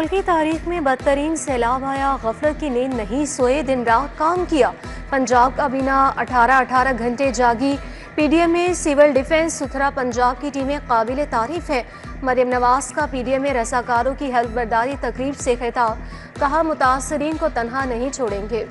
मुल्की तारीख में बदतरीन सैलाब आया, गफलत की नींद नहीं सोए, दिन रात काम किया। पंजाब काबीना 18 घंटे जागी। पीडीएम में सिविल डिफेंस सुथरा पंजाब की टीमें काबिल तारीफ है। मरियम नवाज का पीडीएम में रसाकारों की हल्फ बर्दारी तकरीब से खिताब, कहा मुतासरीन को तन्हा नहीं छोड़ेंगे।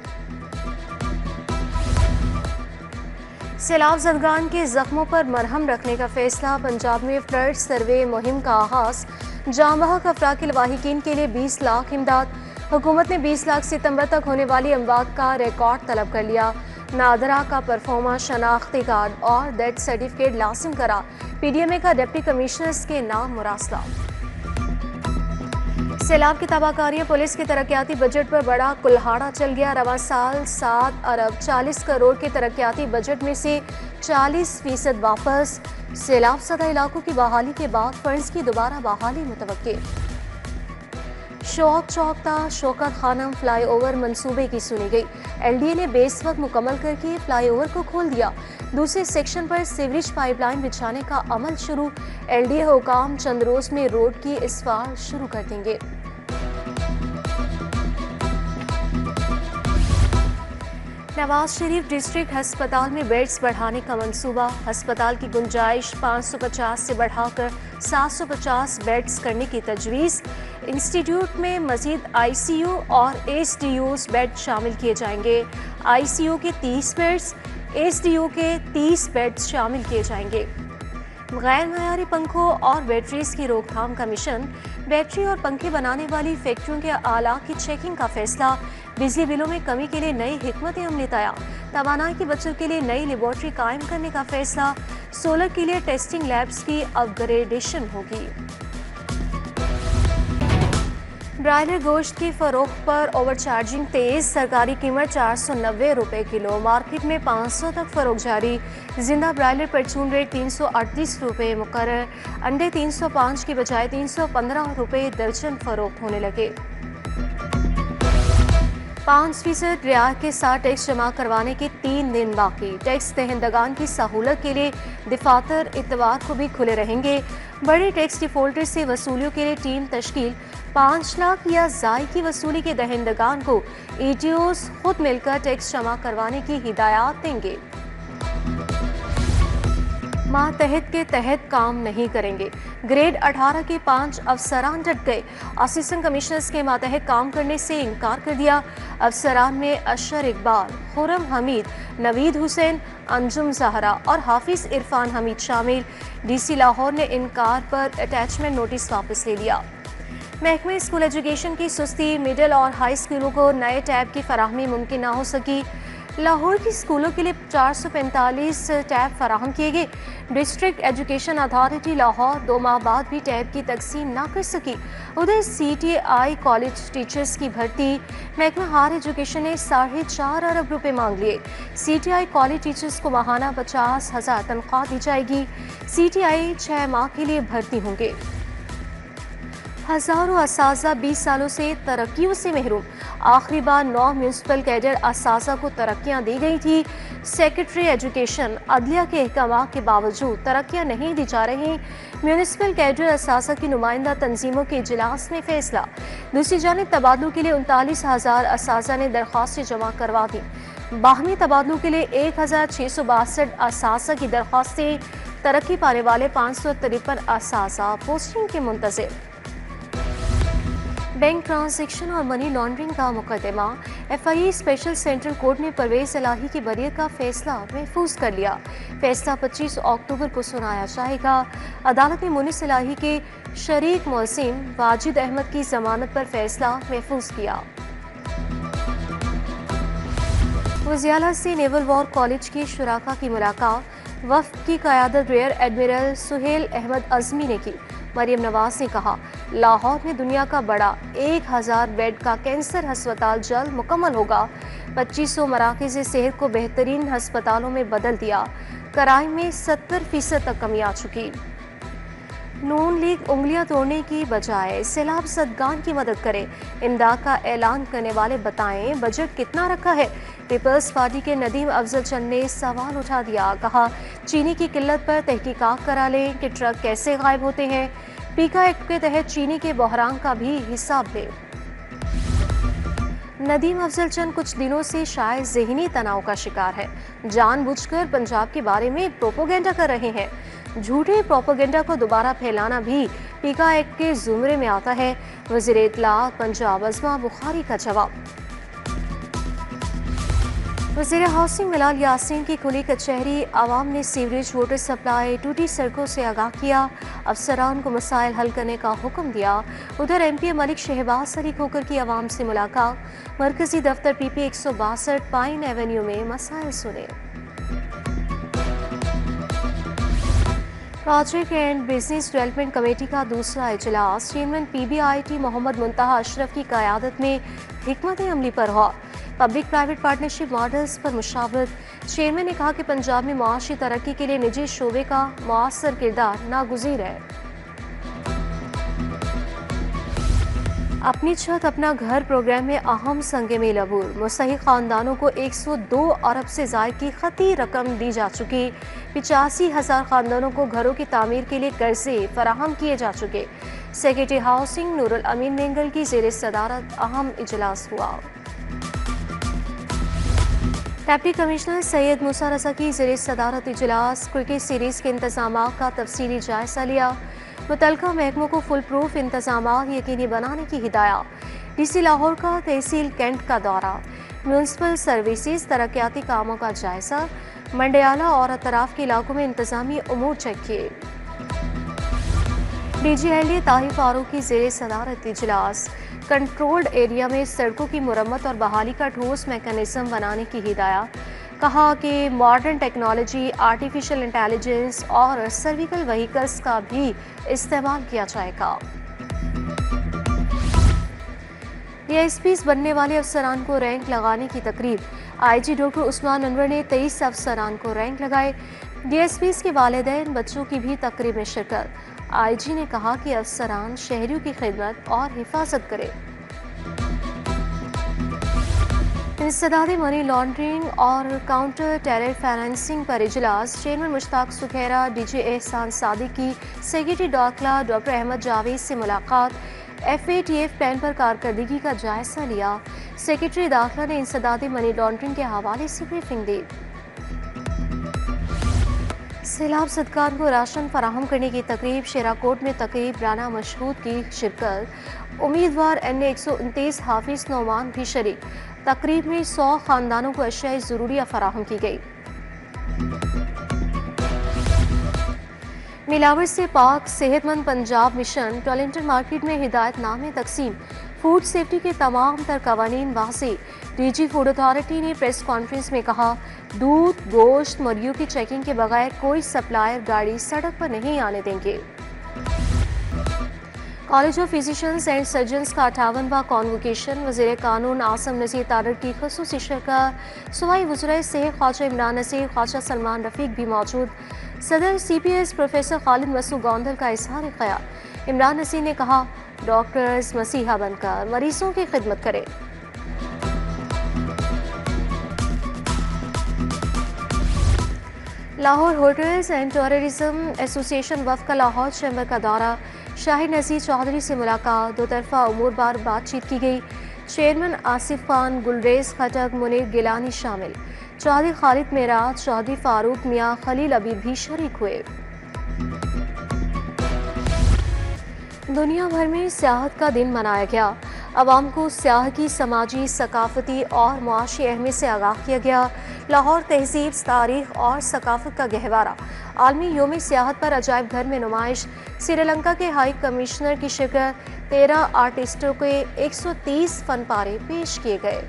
सैलाब ज़दगान के जख्मों पर मरहम रखने का फैसला, पंजाब में फ्लड सर्वे मुहिम का आगाज। जामबहक अफराद के लवाहिकीन के लिए 20 लाख इमदाद। हुकूमत ने 20 लाख सितंबर तक होने वाली अमवात का रिकॉर्ड तलब कर लिया। नादरा का परफॉर्मा शनाख्ती कार्ड और डेथ सर्टिफिकेट लाजिम करा। पीडीएमए का डिप्टी कमिश्नर्स के नाम मुरासला। सैलाब की तबाहकारियां, पुलिस के तरक्याती बजट पर बड़ा कुल्हाड़ा चल गया। रवां साल 7 अरब 40 करोड़ के तरक्याती बजट में से 40% वापस। सैलाब सदा इलाकों की बहाली के बाद फंड्स की दोबारा बहाली मुतवक्के। शौक चौकता शौकत खानम फ्लाईओवर मंसूबे की सुनी गई। एलडीए ने बेस वक्त मुकम्मल करके फ्लाईओवर को खोल दिया। दूसरे सेक्शन पर सीवरेज पाइपलाइन बिछाने का अमल शुरू। एलडीए हुकाम चंद रोज में रोड की इसफार शुरू कर देंगे। नवाज शरीफ डिस्ट्रिक्ट अस्पताल में बेड्स बढ़ाने का मंसूबा। अस्पताल की गुंजाइश 550 से बढ़ाकर 750 बेड्स करने की तजवीज़। इंस्टीट्यूट में मजीद आईसीयू और एसडीयूज बेड शामिल किए जाएंगे। आईसीयू के 30 बेड्स, एसडीयू के 30 बेड्स शामिल किए जाएंगे। गैर मयारी पंखों और बैटरीज की रोकथाम का मिशन। बैटरी और पंखे बनाने वाली फैक्ट्रियों के आला की चेकिंग का फैसला। बिजली बिलों में कमी के लिए नई हिकमत अमली तैयार। तवानाई की बचत के लिए नई लेबॉर्ट्री कायम करने का फैसला। सोलर के लिए टेस्टिंग लैब्स की अपग्रेडेशन होगी। ब्रायलर गोश्त की फरोख्त पर ओवरचार्जिंग तेज। सरकारी कीमत 490 रुपये किलो, मार्केट में 500 तक फरोख्त जारी। जिंदा ब्रायलर परचून रेट 338 रुपये मुकर्रर। अंडे 305 की बजाय 315 रुपये दर्जन फरोख्त होने लगे। 5% रियायत के साथ टैक्स जमा करवाने के 3 दिन बाकी। टैक्स दहिंदगान की सहूलत के लिए दफातर इतवार को भी खुले रहेंगे। बड़े टैक्स डिफॉल्टर से वसूलियों के लिए टीम तश्कील। 5 लाख या जाय की वसूली के दहिंदगान को ईटीओस खुद मिलकर टैक्स जमा करवाने की हिदायत देंगे। मातहत के तहत काम नहीं करेंगे। ग्रेड 18 के 5 अफसरान डट गए। असिस्टेंट कमिश्नर्स के मातहत काम करने से इनकार कर दिया। अफसरान में अशर इकबाल, खुरम हमीद, नवीद हुसैन, अंजुम जहरा और हाफिज इरफान हमीद शामिल। डीसी लाहौर ने इनकार पर अटैचमेंट नोटिस वापस ले लिया। महकमे स्कूल एजुकेशन की सुस्ती, मिडिल और हाई स्कूलों को नए टैब की फराहमी मुमकिन ना हो सकी। लाहौर की स्कूलों के लिए 445 टैब फराहम किए गए। डिस्ट्रिक्ट एजुकेशन अथॉरिटी लाहौर 2 माह बाद भी टैब की तकसीम ना कर सकी। उधर CTI कॉलेज टीचर्स की भर्ती। महकमा हायर एजुकेशन ने 4.5 अरब रुपए मांग लिए। CTI कॉलेज टीचर्स को माहाना 50,000 तनख्वाह दी जाएगी। CTI 6 माह के लिए भर्ती होंगे। हज़ारों असाज़ा 20 सालों से तरक्कियों से महरूम। आखिरी बार 9 म्यूनसिपल कैडर असाज़ा को तरक्कियाँ दी गई थी। सेक्रेटरी एजुकेशन अदलिया के अहकाम के बावजूद तरक्कियाँ नहीं दी जा रही। म्यूनसिपल कैडर असाज़ा की नुमाइंदा तंजीमों के इजलास में फैसला। दूसरी जानिब तबादलों के लिए 39,000 असाज़ा ने दरख्वास्तें जमा करवा दी। बाहमी तबादलों के लिए 1,662 असाज़ा की दरख्वास्तें। तरक्की पाने वाले 553 असाज़ा पोस्टिंग के मुंतज़िर। बैंक ट्रांजैक्शन और मनी लॉन्ड्रिंग का मुकदमा। FIE स्पेशल सेंट्रल कोर्ट ने परवेज इलाही की बरियत का फैसला महफूज कर लिया। फैसला 25 अक्टूबर को सुनाया जाएगा। अदालत ने मुनिस इलाही के शरीक मुलजिम वाजिद अहमद की जमानत पर फैसला महफूज किया। वज़ियाला से नेवल वॉर कॉलेज के शुराका की मुलाकात। वफ़द की क़यादत रियर एडमिरल सुहेल अहमद अज़मी ने की। मरियम नवाज ने कहा, लाहौर में दुनिया का बड़ा 1000 बेड का कैंसर अस्पताल जल्द मुकम्मल होगा। 2500 मराकज़ सेहत को बेहतरीन अस्पतालों में बदल दिया। कराइम में 70% तक कमी आ चुकी। नून लीग उंगलियां तोड़ने की बजाय सैलाब ज़दगान की मदद करे। इमदाद का ऐलान करने वाले बताएं बजट कितना रखा है। पीपल्स पार्टी के नदीम अफजल चंद ने सवाल उठा दिया। कहा, चीनी की किल्लत पर तहकीकात करा लें कि ट्रक कैसे गायब होते हैं। पीका एक्ट के तहत चीनी के बहरान का भी हिसाब ले। नदीम अफजल चंद कुछ दिनों से शायद ज़हनी तनाव का शिकार है। जानबूझकर पंजाब के बारे में प्रोपोगेंडा कर रहे हैं। झूठे प्रोपोगेंडा को दोबारा फैलाना भी पीका एक्ट के जुमरे में आता है। वज़ीर इत्तलात पंजाब अज़मा बुखारी का जवाब। वज़ीर हाउसिंग बिलाल यासीन की खुली कचहरी। आवाम ने सीवरेज वाटर सप्लाई टूटी सड़कों से आगाह किया। अफसरान को मसाइल हल करने का हुक्म दिया। उधर MP मलिक शहबाज अली खोकर की आवाम से मुलाकात। मरकजी दफ्तर PP 162 पाइन एवेन्यू में मसाइल सुने। Project and business development committee का दूसरा इजलास चेयरमैन PBIT मोहम्मद मुंतहा अशरफ की क़यादत में हिकमत अमली पर हुआ। पब्लिक प्राइवेट पार्टनरशिप मॉडल्स पर मुशावरत। चेयरमैन ने कहा कि पंजाब में मुआशी तरक्की के लिए निजी शोबे का मुअस्सर किरदार नागुज़ीर है। अपनी छत अपना घर प्रोग्राम में अहम संग में अबूर। मुस्तहिक खानदानों को 102 अरब से ज़ायद की खती रकम दी जा चुकी। 85,000 खानदानों को घरों की तामीर के लिए कर्जे फराहम किए जा चुके। सेक्रेटरी हाउसिंग नूरुल अमीन मेंगल की ज़ेर सदारत अहम इजलास हुआ। डिप्टी कमिश्नर सैयद मूसा रज़ा की ज़ेर सदारत इजलास। क्रिकेट सीरीज़ के इंतजाम का तफसीली जायजा लिया। मुतल्लिका महकमों को फुल प्रूफ इंतजाम यकीनी बनाने की हिदायत। DC लाहौर का तहसील कैंट का दौरा। म्यूनसिपल सर्विसेज तरक्याती कामों का जायजा। मंडियाला और अतराफ के इलाकों में इंतजामी उमूर चेक किए। DG ताहिर फारूक की ज़ेर सदारत इजलास। कंट्रोल्ड एरिया में सड़कों की मुरम्मत और बहाली का ठोस मैकेनिज्म बनाने की हिदायत। कहा कि मॉडर्न टेक्नोलॉजी, आर्टिफिशियल इंटेलिजेंस और सर्विकल व्हीकल्स का भी इस्तेमाल किया जाएगा। ASPs बनने वाले अफसरान को रैंक लगाने की तकरीब। IG डॉक्टर उस्मान अनवर ने 23 अफसरान को रैंक लगाए। DSPs के वालिदैन बच्चों की भी तकरीब में शिरकत। IG ने कहा कि अफसरान शहरियों की खिदमत और हिफाजत करें। इंसदादे मनी लॉन्ड्रिंग और काउंटर टेरर फाइनेंसिंग पर इजलास। चेयरमैन मुश्ताक सुखैरा, DG एहसान सादिक की सेक्रेटरी दाखिला डॉक्टर अहमद जावेद से मुलाकात। FATF प्लान पर कारकर्दगी का जायजा लिया। सेक्रेटरी दाखिला ने इंसदादे मनी लॉन्ड्रिंग के हवाले से ब्रीफिंग दी। सैलाब ज़दगान को राशन फराहम करने की तकरीब। शेराकोट में तकरीब। राना मशहूद की शिरकत। उम्मीदवार NA 129 हाफिज नौमान भी शरीक। तकरीब में 100 खानदानों को अशियाए ज़रूरिया फराहम की गई। मिलावट से पाक सेहतमंद पंजाब मिशन। टॉलेंटन मार्केट में हिदायतनामे तकसीम। फूड सेफ्टी के तमाम तर कवानीन वाज़ेह। DG फूड अथॉरिटी ने प्रेस कॉन्फ्रेंस में कहा, दूध, गोश्त, मुर्गियों की चेकिंग के बगैर कोई सप्लायर गाड़ी सड़क पर नहीं आने देंगे। College of physicians and surgeons का 58वां कॉन्वोकेशन। वज़ीर कानून आसम नज़ीर तारड़ की ख़ुसूसी शिरकत। सूबाई वज़ीर सेहत ख्वाजा इमरान नज़ीर, ख्वाजा सलमान रफ़ीक भी मौजूद। सदर CPS प्रोफेसर खालिद मसूद गोंदल का इज़हार ख़याल। इमरान नज़ीर ने कहा, डॉक्टर्स मसीहा बनकर मरीजों की खिदमत करें। Lahore hotels and tourism association वफ़द का लाहौर चैम्बर का दौरा। शाहिद नज़ीर चौधरी से मुलाकात। दो तरफा उमूर बार बातचीत की गई। चेयरमैन आसिफ खान, गुलरेज खटक, मुनीर गिलानी शामिल। चौधरी खालिद मेराज, चौधरी फारूक मियाँ, खलील अबीद भी शरीक हुए। दुनिया भर में सियाहत का दिन मनाया गया। अवाम को सियाह की समाजी, सकाफती और मुआशी अहमियत से आगाह किया गया। लाहौर तहजीब, तारीख और सकाफत का गहवारा। आलमी योम सियाहत पर अजायब घर में नुमाइश। श्रीलंका के हाई कमिश्नर की शिरकत। 13 आर्टिस्टों के 130 फनपारे पेश किए गए।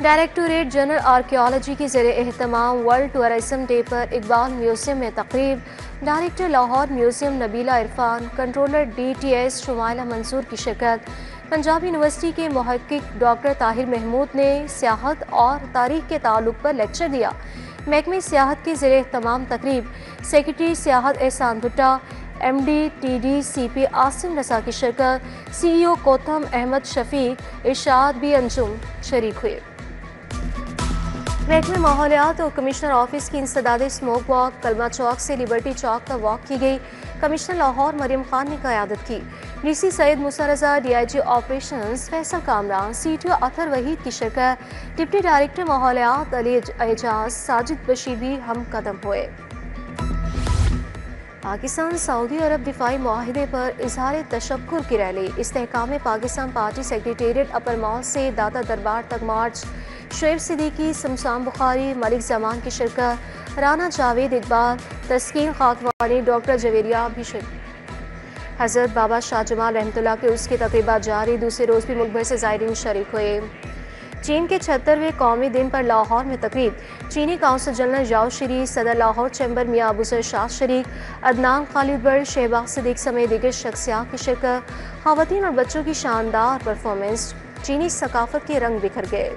डायरेक्टोरेट जनरल आर्कियोलॉजी की ज़ेर एहतमाम वर्ल्ड टूरिज्म डे पर इकबाल म्यूजियम में तकरीब। Director Lahore museum Nabila Irfan, controller DTS Shumaila Mansoor की शिरकत। पंजाब यूनिवर्सिटी के मुहक्किक डॉक्टर ताहिर महमूद ने सियाहत और तारीख के ताल्लुक पर लेक्चर दिया। महकमे सियाहत की ज़ेर एहतमाम तकरीब। सेक्रेटरी सियाहत एहसान भुट्टा, MD TD-CP आसिम रज़ा की शिरकत। CEO कोथम अहमद शफीक, इरशाद भी अंजुम शरीक हुए। महकमे माहौलियात और कमिश्नर ऑफिस की इंसदाद स्मोक वॉक कलमा चौक से लिबर्टी चौक तक वॉक की गई। कमिश्नर लाहौर मरियम खान ने क़यादत की। DC Syed Musa Raza, DIG operations Faisal Kamran, CTO Athar Waheed की शिरकत, डिप्टी डायरेक्टर माहौलियात अली एजाज, साजिद बशीर भी हम कदम हुए। पाकिस्तान सऊदी अरब दिफाई मुआहिदे पर इजहार तशक्कुर की रैली। इस्तेहकाम पाकिस्तान पार्टी सेक्रेटेरिएट अपर मॉल से दादा दरबार तक मार्च। शुएब सिद्दीकी, शमशान बुखारी, मलिक जमान की शिरकत, राना जावेद इकबाल, तस्कीन खाकवानी, डॉक्टर जवेरिया भी शिरकत। हज़रत बाबा शाह जमाल रहमतुल्लाह के उसकी तकरीबा जारी। दूसरे रोज़ भी मुल्क भर से ज़ायरीन शरीक हुए। चीन के 76वें कौमी दिन पर लाहौर में तकरीब। चीनी काउंसिल जनरल जाओ शरीफ, सदर लाहौर चैम्बर मियाँ अबूसर शाह शरीक, अदनान खालिद बर, शहबाज सिद्दीक समेत दीगर शख्सियात की शिरकत। ख़वातीन और बच्चों की शानदार परफॉर्मेंस। चीनी सकाफत के रंग बिखर गए।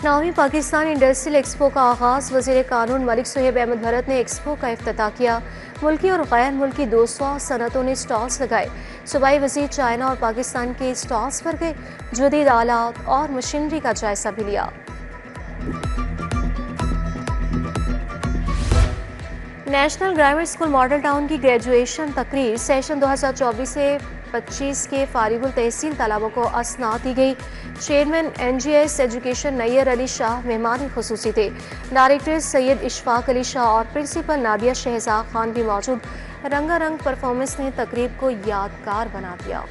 9वीं पाकिस्तान इंडस्ट्रियल एक्सपो का आगाज़। वज़ीर कानून मलिक सुहेब अहमद भरत ने एक्सपो का इफ्तिताह किया। मुल्की और गैर मुल्की 200 सनतों ने स्टॉल्स लगाए। सूबाई वज़ीर चाइना और पाकिस्तान के स्टॉल्स पर गए। जदीद आलात और मशीनरी का जायजा भी लिया। National grammar school model town की ग्रेजुएशन तकरीर। सेशन 2024 से 25 के फारिगुल तहसील तलबों को असनाद दी गई। Chairman NGS education Nayyar Ali Shah मेहमान खुसूसी थे। डायरेक्टर सैयद इशफाक अली शाह और प्रिंसिपल नादिया शहजाद खान भी मौजूद। रंगारंग परफॉर्मेंस ने तकरीब को यादगार बना दिया।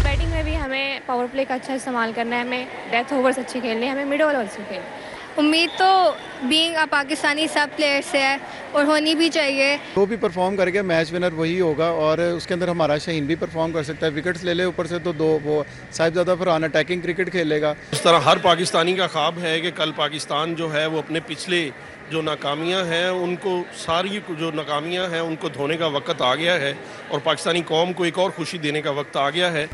बैटिंग में भी हमें पावर प्ले का अच्छा इस्तेमाल करना है, हमें डेथ ओवर्स अच्छे खेलने हैं, हमें मिड ओवर्स खेलने हैं। उम्मीद तो बीइंग अ पाकिस्तानी सब प्लेयर से है और होनी भी चाहिए। वो भी परफॉर्म करके मैच विनर वही होगा और उसके अंदर हमारा शाहीन भी परफॉर्म कर सकता है। विकेट्स ले ले ऊपर से तो दो वो साहिबजादा फरहान अटैकिंग क्रिकेट खेलेगा। इस तरह हर पाकिस्तानी का ख्वाब है कि कल पाकिस्तान जो है वो अपने पिछले जो नाकामियां हैं उनको सारी जो नाकामियां हैं उनको धोने का वक्त आ गया है और पाकिस्तानी कौम को एक और खुशी देने का वक्त आ गया है।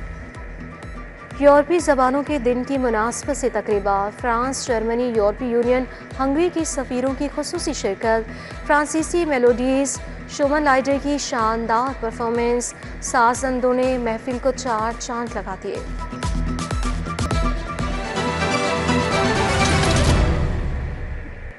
यूरोपीय ज़बानों के दिन की मुनासबत से तकरीबा। फ्रांस, जर्मनी, यूरोपीय यूनियन, हंगरी की सफ़ीरों की खुसूसी शिरकत। फ्रांसीसी मेलोडीज़, शुमन लाइडर की शानदार परफॉर्मेंस। साज़ंदों ने महफिल को चार चांद लगा दिए।